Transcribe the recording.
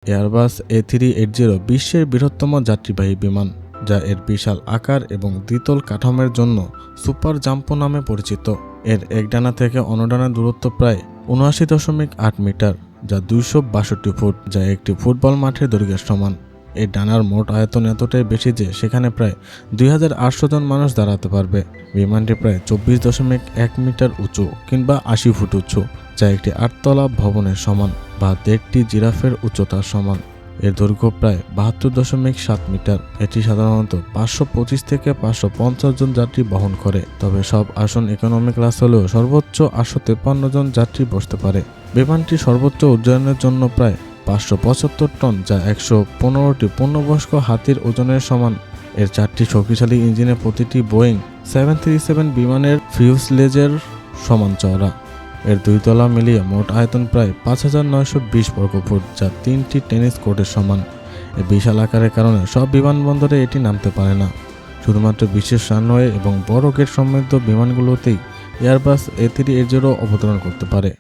Airbus A380 বিশ্বের বৃহত্তম যাত্রীবাহী বিমান, যা এর বিশাল আকার এবং দ্বিতল কাঠামোর জন্য সুপার জাম্পো নামে পরিচিত। এর এক ডানা থেকে অন্য ডানার দূরত্ব প্রায় ৭৯.৮ মিটার, যা ২৬২ ফুট, যা একটি ফুটবল মাঠের দৈর্ঘ্যের সমান। এই ডানার মোট আয়তন এতটাই বেশি যে সেখানে প্রায় ২৮০০ জন মানুষ দাঁড়াতে পারবে। বিমানটি প্রায় ২৪.১ মিটার উঁচু কিংবা ৮০ ফুট উঁচু, যা একটি ৮তলা ভবনের সমান বা ১.৫টি জিরাফের উচ্চতার সমান। এর দৈর্ঘ্য প্রায় ৭২.৭ মিটার। এটি সাধারণত ৫২৫ থেকে ৫৫০ জন যাত্রী বহন করে, তবে সব আসন ইকোনমি ক্লাস হলেও সর্বোচ্চ ৮৫৩ জন যাত্রী বসতে পারে। বিমানটি সর্বোচ্চ উড্ডয়নের জন্য প্রায় ৫৭৫ টন, যা ১১৫টি পূর্ণবয়স্ক হাতির ওজনের সমান। এর ৪টি শক্তিশালী ইঞ্জিনের প্রতিটি বোয়িং 737 বিমানের ফিউজলেজের সমান চওড়া। এর দুই তলা মিলিয়ে মোট আয়তন প্রায় ৫৯২০ বর্গফুট, যা ৩টি টেনিস কোর্টের সমান। এই বিশাল আকারের কারণে সব বিমানবন্দরে এটি নামতে পারে না। শুধুমাত্র বিশেষ রানওয়ে এবং বড় গেট সমৃদ্ধ বিমানগুলোতেই এয়ারবাস A380 অবতরণ করতে পারে।